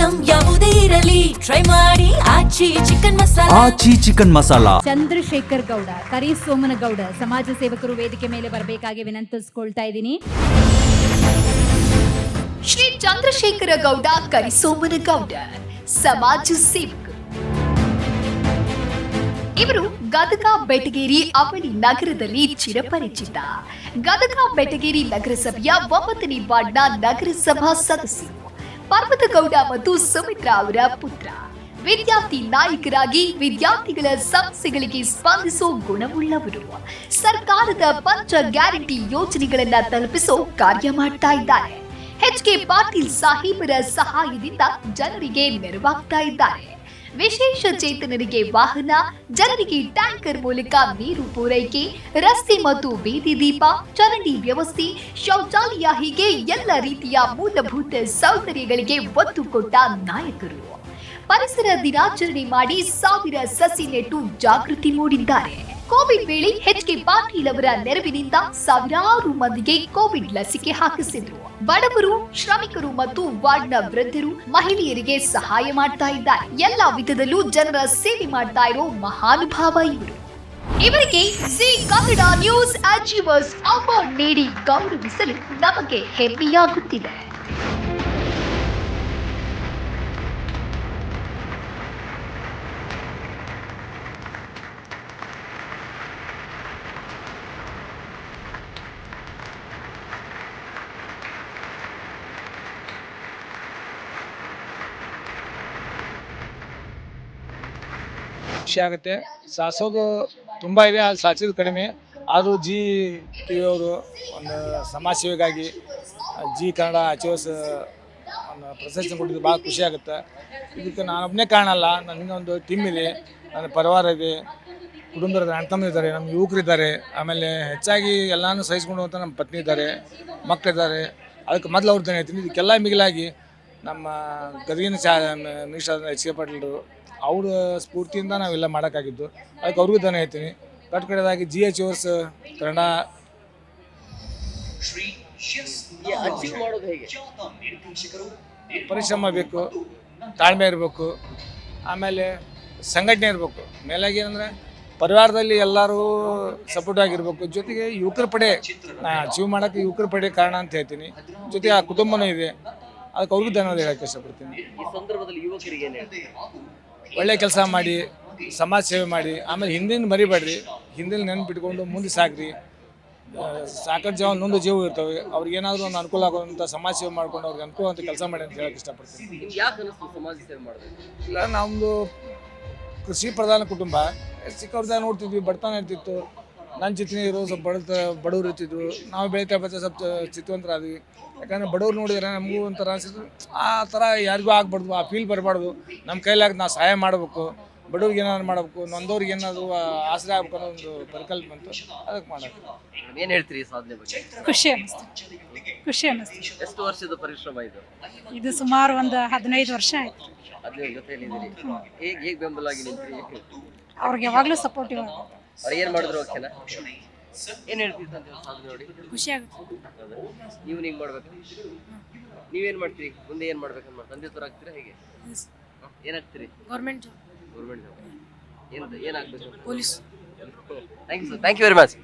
Item ಯಾವುದೇ ಇರಲಿ try ಮಾಡಿ ಆಚಿ ಚಿಕನ್ ಮಸಾಲಾ. ಚಂದ್ರಶೇಖರ್ ಗೌಡ, ಕರಿ ಸೋಮನಗೌಡ ಸಮಾಜ ಸೇವಕರು ವೇದಿಕೆ ಮೇಲೆ ಬರಬೇಕಾಗಿ ವಿನಂತಿಸಿಕೊಳ್ತಾ ಇದ್ದೀನಿ. ಶ್ರೀ ಚಂದ್ರಶೇಖರ ಗೌಡ ಕರಿಸೋಮನಗೌಡ ಸಮಾಜ ಸೇವಕ. ಇವರು ಗದಗ ಬೆಟಗೇರಿ ಅವಳಿ ನಗರದಲ್ಲಿ ಚಿರಪರಿಚಿತ. ಗದಗ ಬೆಟಗೇರಿ ನಗರಸಭೆಯ 9ನೇ ವಾರ್ಡ್ನ ನಗರಸಭಾ ಸದಸ್ಯರು. ಪರ್ವತಗೌಡ ಮತ್ತು ಸುಮಿತ್ರಾ ಅವರ ಪುತ್ರ. ವಿದ್ಯಾರ್ಥಿ ನಾಯಕರಾಗಿ ವಿದ್ಯಾರ್ಥಿಗಳ ಸಮಸ್ಯೆಗಳಿಗೆ ಸ್ಪಂದಿಸೋ ಗುಣವುಳ್ಳವರು. ಸರ್ಕಾರದ ಪಂಚ ಗ್ಯಾರಂಟಿ ಯೋಜನೆಗಳನ್ನ ತಲುಪಿಸೋ ಕಾರ್ಯ ಮಾಡ್ತಾ ಇದ್ದಾರೆ. ಎಚ್.ಕೆ. ಪಾಟೀಲ್ ಸಾಹೇಬರ ಸಹಾಯದಿಂದ ಜನರಿಗೆ ನೆರವಾಗ್ತಾ ಇದ್ದಾರೆ. ವಿಶೇಷ ಚೇತನರಿಗೆ ವಾಹನ, ಜನರಿಗೆ ಟ್ಯಾಂಕರ್ ಮೂಲಕ ನೀರು ಪೂರೈಕೆ, ರಸ್ತೆ ಮತ್ತು ಬೀದಿ ದೀಪ, ಚರಂಡಿ ವ್ಯವಸ್ಥೆ, ಶೌಚಾಲಯ ಹೀಗೆ ಎಲ್ಲ ರೀತಿಯ ಮೂಲಭೂತ ಸೌಕರ್ಯಗಳಿಗೆ ಒತ್ತು ಕೊಟ್ಟ ನಾಯಕರು. ಪರಿಸರ ದಿನಾಚರಣೆ ಮಾಡಿ 1000 ಸಸಿ ನೆಟ್ಟು ಜಾಗೃತಿ ಮೂಡಿದ್ದಾರೆ. ಕೋವಿಡ್ ವೇಳೆ ಎಚ್.ಕೆ. ಪಾಟೀಲ್ ಅವರ ನೆರವಿನಿಂದ ಸಾವಿರಾರು ಮಂದಿಗೆ ಕೋವಿಡ್ ಲಸಿಕೆ ಹಾಕಿಸಿದ್ರು. ಬಡವರು, ಶ್ರಮಿಕರು ಮತ್ತು ವಾರ್ಡ್ನ ವೃದ್ಧರು, ಮಹಿಳೆಯರಿಗೆ ಸಹಾಯ ಮಾಡ್ತಾ ಇದ್ದಾರೆ. ಎಲ್ಲಾ ವಿಧದಲ್ಲೂ ಜನರ ಸೇವೆ ಮಾಡ್ತಾ ಇರೋ ಮಹಾನುಭಾವ ಇವರು. ಇವರಿಗೆ G Kannada news achievers award ನೀಡಿ ಗೌರವಿಸಲು ನಮಗೆ ಹೆಮ್ಮೆಯಾಗುತ್ತಿದೆ. ಖುಷಿ ಆಗುತ್ತೆ. ಸಾಧಿಸೋದು ತುಂಬ ಇದೆ, ಅದು ಸಾಧಿಸೋದು ಕಡಿಮೆ. ಆದರೂ ಜಿ ಟಿ ಅವರು ಒಂದು ಸಮಾಜ ಸೇವೆಗಾಗಿ ಜಿ ಕನ್ನಡ ಅಚೀವರ್ಸ್ ಒಂದು ಪ್ರಶಸ್ತಿ ಕೊಟ್ಟಿದ್ದು ಭಾಳ ಖುಷಿ ಆಗುತ್ತೆ. ಇದಕ್ಕೆ ನಾನೊಬ್ಬನೇ ಕಾರಣ ಅಲ್ಲ, ನನಗೊಂದು ಟೀಮ್ ಇದೆ, ನನ್ನ ಪರಿವಾರ ಇದೆ, ಕುಟುಂಬದ ಅಣ್ಣ ತಮ್ಮ ಇದ್ದಾರೆ, ನಮ್ಮ ಯುವಕರಿದ್ದಾರೆ, ಆಮೇಲೆ ಹೆಚ್ಚಾಗಿ ಎಲ್ಲನೂ ಸಹಿಸ್ಕೊಂಡು ಹೋಗ್ತಾ ನಮ್ಮ ಪತ್ನಿ ಇದ್ದಾರೆ, ಮಕ್ಕಳಿದ್ದಾರೆ. ಅದಕ್ಕೆ ಮೊದಲು ಅವ್ರು ತಾನೇ ಹೇಳ್ತೀನಿ. ಇದಕ್ಕೆಲ್ಲ ಮಿಗಿಲಾಗಿ ನಮ್ಮ ಗದಗಿನ ಮಿನಿಸ್ಟರ್ ಎಚ್.ಕೆ. ಪಾಟೀಲ್ರು ಅವ್ರ ಸ್ಫೂರ್ತಿಯಿಂದ ನಾವೆಲ್ಲ ಮಾಡೋಕ್ಕಾಗಿದ್ದು. ಅದಕ್ಕೆ ಅವ್ರಿಗೂ ತಾನೇ ಹೇಳ್ತೀನಿ. ಕಡೆದಾಗಿ ಜಿ ಅಚೀವರ್ಸ್ ಕನ್ನಡ ಪರಿಶ್ರಮ ಬೇಕು, ತಾಳ್ಮೆ ಇರಬೇಕು, ಆಮೇಲೆ ಸಂಘಟನೆ ಇರಬೇಕು. ಮೇಲಾಗಿ ಏನಂದರೆ ಪರಿವಾರದಲ್ಲಿ ಎಲ್ಲರೂ ಸಪೋರ್ಟ್ ಆಗಿರ್ಬೇಕು. ಜೊತೆಗೆ ಯುವಕರ ಪಡೆ ಅಚೀವ್ ಮಾಡೋಕ್ಕೆ ಯುವಕರ ಪಡೆ ಕಾರಣ ಅಂತ ಹೇಳ್ತೀನಿ. ಜೊತೆಗೆ ಆ ಕುಟುಂಬನೂ ಇದೆ. ಅದಕ್ಕೆ ಅವ್ರಿಗೂ ಧನ್ಯವಾದ ಹೇಳೋಕ್ಕೆ ಇಷ್ಟಪಡ್ತೀನಿ. ಈ ಸಂದರ್ಭದಲ್ಲಿ ಯುವಕರಿಗೆ ಏನು ಹೇಳ್ತೀವಿ? ಒಳ್ಳೆ ಕೆಲಸ ಮಾಡಿ, ಸಮಾಜ ಸೇವೆ ಮಾಡಿ, ಆಮೇಲೆ ಹಿಂದಿನ ಮರಿಬೇಡ್ರಿ, ಹಿಂದಿನ ನೆನಪಿಟ್ಕೊಂಡು ಮುಂದೆ ಸಾಕ್ರಿ. ಸಾಕಷ್ಟು ಜೀವ ನೊಂದು ಜೀವ ಇರ್ತವೆ, ಅವ್ರಿಗೇನಾದರೂ ಒಂದು ಅನುಕೂಲ ಆಗೋಂಥ ಸಮಾಜ ಸೇವೆ ಮಾಡ್ಕೊಂಡು ಅವ್ರಿಗೆ ಅನುಕೂಲ ಅಂತ ಕೆಲಸ ಮಾಡಿ ಅಂತ ಹೇಳಕ್ಕೆ ಇಷ್ಟಪಡ್ತೀನಿ. ನಿಮ್ಗೆ ಯಾಕೆ ಅನಿಸ್ತು ಸಮಾಜ ಸೇವೆ ಮಾಡೋದು? ಇಲ್ಲ, ನಮ್ಮದು ಕೃಷಿ ಪ್ರಧಾನ ಕುಟುಂಬ. ಚಿಕ್ಕವ್ರದಾಗ ನೋಡ್ತಿದ್ವಿ, ಬಡತನ ಇರ್ತಿತ್ತು. ನನ್ನ ಚಿತ್ರ ಇರೋ ಸ್ವಲ್ಪ ಬಡವ್ರು ಇರ್ತಿದ್ರು. ನಾವು ಬೆಳೀತಾ ಸ್ವಲ್ಪ ಚಿತ್ತವಂತರಾದ್ವಿ. ಯಾಕಂದರೆ ಬಡವ್ರು ನೋಡಿದ್ರೆ ನಮಗೂ ಒಂಥರ ಅನಿಸಿದ್ರು, ಆ ಥರ ಯಾರಿಗೂ ಆಗ್ಬಾರ್ದು, ಆ ಫೀಲ್ ಬರಬಾರ್ದು. ನಮ್ಮ ಕೈಲಾಗ ನಾವು ಸಹಾಯ ಮಾಡಬೇಕು, ಬಡವ್ರಿಗೆ ಏನಾದ್ರು ಮಾಡಬೇಕು, ನೊಂದವ್ರಿಗೆ ಏನಾದರೂ ಆಸರೆ ಆಗ್ಬೇಕು ಅನ್ನೋ ಒಂದು ಪರಿಕಲ್ಪನೆ ಬಂತು. ಅದಕ್ಕೆ ಮಾಡೋದು. ಏನು ಹೇಳ್ತೀರಿ ಈ ಸಾಧನೆ ಬಗ್ಗೆ? ಖುಷಿ ಅನ್ನಿಸ್ತು. ಎಷ್ಟು ವರ್ಷದ ಪರಿಶ್ರಮ ಇದು? ಇದು ಸುಮಾರು ಒಂದು 15 ವರ್ಷ ಆಯ್ತು. 15 ಜೊತೆಯಲ್ಲಿದ್ದೀರಿ. ಹೇಗೆ ಬೆಂಬಲಾಗಿ ನಿಂತ್ರಿ? ಅವ್ರಿಗೆ ಯಾವಾಗಲೂ ಸಪೋರ್ಟಿವ್ ಆಗುತ್ತೆ. ಅವ್ರು ಏನು ಮಾಡಿದ್ರು ಓಕೆನಾ? ಏನು ಹೇಳ್ತೀರಿ ಸಾಧನೆ ನೋಡಿ? ಖುಷಿ ಆಗುತ್ತೆ. ನೀವು ಹಿಂಗೆ ಮಾಡ್ಬೇಕು, ನೀವೇನು ಮಾಡ್ತೀರಿ? ಮುಂದೆ ಏನು ಮಾಡ್ಬೇಕಂತ ತಂದೆ ಥರ ಆಗ್ತೀರಾ? ಹೇಗೆ ಏನಾಗ್ತೀರಿ? Government job. ಏನಾಗಬೇಕು? Police. Thank you sir, thank you very much.